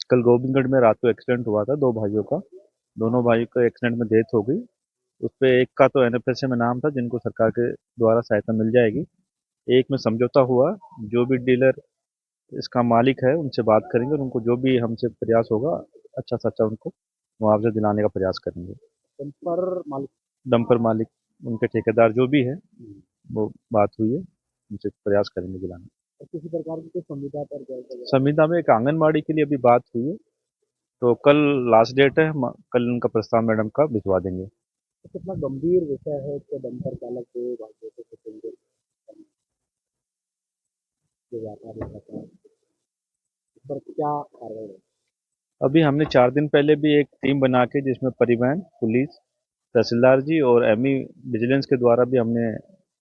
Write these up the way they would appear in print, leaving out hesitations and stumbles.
कल गोविंदगढ़ में रात को एक्सीडेंट हुआ था दो भाइयों का। दोनों भाइयों का एक्सीडेंट में डेथ हो गई। उस पे एक का तो एनएफएसए में नाम था, जिनको सरकार के द्वारा सहायता मिल जाएगी। एक में समझौता हुआ। जो भी डीलर इसका मालिक है उनसे बात करेंगे और उनको जो भी हमसे प्रयास होगा अच्छा से अच्छा उनको मुआवजा दिलाने का प्रयास करेंगे। डंपर मालिक उनके ठेकेदार जो भी है वो बात हुई है, उनसे प्रयास करेंगे दिलाने। किसी प्रकार की संविदा पर संविदा में एक आंगनबाड़ी के लिए अभी बात हुई है, तो कल लास्ट डेट है। कल उनका प्रस्ताव मैडम का भिजवा देंगे। तो कितना गंभीर विषय है कि डंपर चालक को भाइयों को सस्पेंड जो व्यापारी रहता है, इस पर क्या कार्रवाई है? अभी हमने 4 दिन पहले भी एक टीम बना के, जिसमें परिवहन, पुलिस, तहसीलदार जी और एमई विजिलेंस के द्वारा भी हमने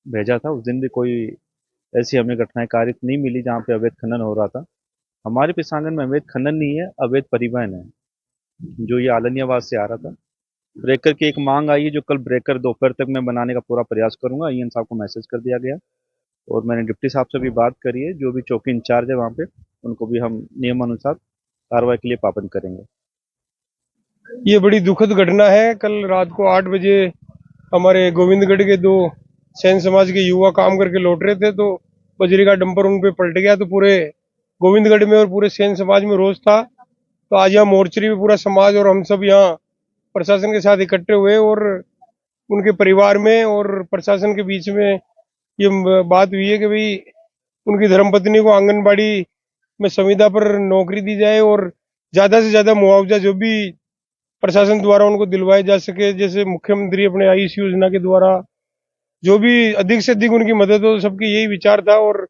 भेजा था। उस दिन भी कोई ऐसी हमें घटनाएं कारित नहीं मिली जहाँ पे अवैध खनन हो रहा था। हमारे पिसांगन में अवैध खनन नहीं है, अवैध परिवहन है जो ये आलनियाबाद से आ रहा था। ब्रेकर की एक मांग आई है, जो कल ब्रेकर दोपहर तक मैं बनाने का पूरा प्रयास करूंगा। ईएन साहब को मैसेज कर दिया गया और मैंने डिप्टी साहब से भी बात करी है। जो भी चौकी इंचार्ज है वहाँ पे, उनको भी हम नियमानुसार कार्रवाई के लिए पाबंद करेंगे। ये बड़ी दुखद घटना है। कल रात को 8 बजे हमारे गोविंदगढ़ के दो सैन समाज के युवा काम करके लौट रहे थे, तो बजरी का डंपर उन पे पलट गया। तो पूरे गोविंदगढ़ में और पूरे सैन समाज में रोष था। तो आज यहाँ मोर्चरी में पूरा समाज और हम सब यहाँ प्रशासन के साथ इकट्ठे हुए और उनके परिवार में और प्रशासन के बीच में ये बात हुई है कि भाई उनकी धर्मपत्नी को आंगनबाड़ी में संविदा पर नौकरी दी जाए और ज्यादा से ज्यादा मुआवजा जो भी प्रशासन द्वारा उनको दिलवाए जा सके। जैसे मुख्यमंत्री अपने आयुष योजना के द्वारा जो भी अधिक से अधिक उनकी मदद हो, सबकी यही विचार था। और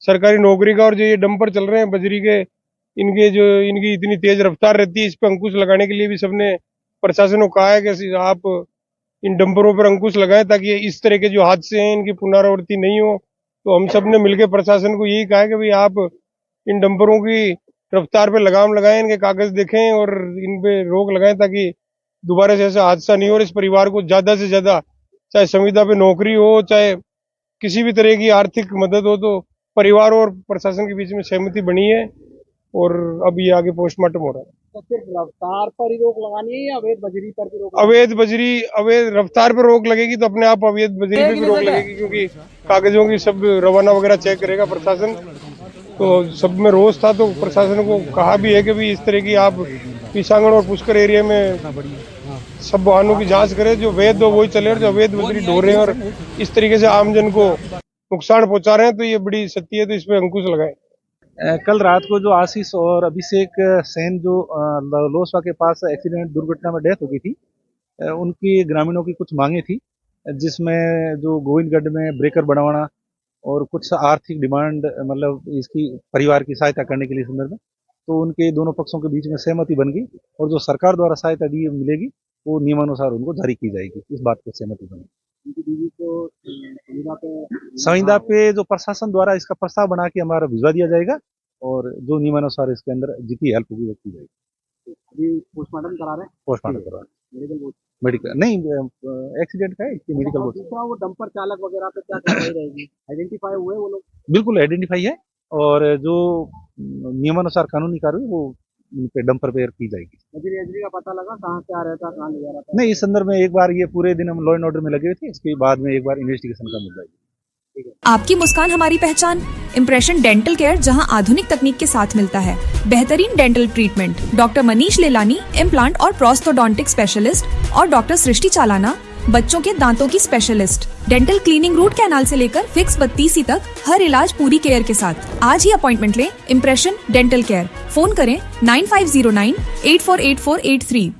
सरकारी नौकरी का और जो ये डंपर चल रहे हैं बजरी के, इनके जो इनकी इतनी तेज रफ्तार रहती है, इस पर अंकुश लगाने के लिए भी सबने प्रशासन को कहा है कि आप इन डंपरों पर अंकुश लगाएं ताकि इस तरह के जो हादसे हैं इनकी पुनरावृत्ति नहीं हो। तो हम सब ने मिलकर प्रशासन को यही कहा है कि भाई आप इन डंपरों की रफ्तार पे लगाम लगाएं, इनके कागज देखें और इन पे रोक लगाएं ताकि दोबारा से ऐसा हादसा नहीं हो। और इस परिवार को ज्यादा से ज्यादा, चाहे संविदा पे नौकरी हो, चाहे किसी भी तरह की आर्थिक मदद हो, तो परिवार और प्रशासन के बीच में सहमति बनी है और अब ये आगे पोस्टमार्टम हो रहा है। तो सिर्फ रफ्तार पर ही रोक लगानी है या अवैध बजरी पर भी रोक? अवैध रफ्तार पर रोक लगेगी तो अपने आप अवैध बजरी पे भी रोक लगेगी, क्योंकि कागजों की सब रवाना वगैरह चेक करेगा प्रशासन। तो सब में रोष था, तो प्रशासन को कहा भी है कि भी इस तरह की आप पिसांगण और पुष्कर एरिया में सब वाहनों की जांच करें, जो वैध हो वही चले और जो अवैध बजरी ढो रहे हैं और इस तरीके से आमजन को नुकसान पहुंचा रहे हैं, तो ये बड़ी सत्य है। तो इसमें अंकुश लगाए। कल रात को जो आशीष और अभिषेक सेन जो लोसवा के पास एक्सीडेंट दुर्घटना में डेथ हो गई थी, उनकी ग्रामीणों की कुछ मांगे थी, जिसमें जो गोविंदगढ़ में ब्रेकर बनवाना और कुछ आर्थिक डिमांड, मतलब इसकी परिवार की सहायता करने के लिए संदर्भ में, तो उनके दोनों पक्षों के बीच में सहमति बन गई और जो सरकार द्वारा सहायता दी मिलेगी वो नियमानुसार उनको जारी की जाएगी। इस बात पर सहमति बनी। संविदा पे जो प्रशासन द्वारा इसका प्रस्ताव बना के हमारा भिजवा दिया जाएगा और जो नियमानुसार इसके अंदर जितनी हेल्प होगी वो की जाएगी। अभी पोस्टमार्टम करा रहे हैं? पोस्टमार्टम करा रहे हैं। मेडिकल नहीं, एक्सीडेंट का है, मेडिकल बोर्ड। दूसरा वो डंपर चालक वगैरह पे क्या कार्रवाई रहेगी? आइडेंटिफाई हुए वो लोग? बिल्कुल आइडेंटिफाई है और जो नियमानुसार कानूनी कार्रवाई वो पे डंपर पे की जाएगी। बजरी का पता लगा कहाँ से आ रहा था, कहाँ ले जा रहा था? नहीं, इस संदर्भ में एक बार ये पूरे दिन हम लॉ एंड ऑर्डर में लगे हुए थे, इसके बाद में एक बार इन्वेस्टिगेशन का मुद्दा है। आपकी मुस्कान हमारी पहचान। इम्प्रेशन डेंटल केयर, जहां आधुनिक तकनीक के साथ मिलता है बेहतरीन dental treatment. Doctor Manish Lelani, implant और प्रोस्थोडोंटिक स्पेशलिस्ट, और डॉक्टर सृष्टि चालाना, बच्चों के दांतों की specialist. Dental cleaning, root canal से लेकर फिक्स बत्तीसी तक हर इलाज पूरी केयर के साथ। आज ही अपॉइंटमेंट लें। Impression dental care. फोन करें 9509 848483।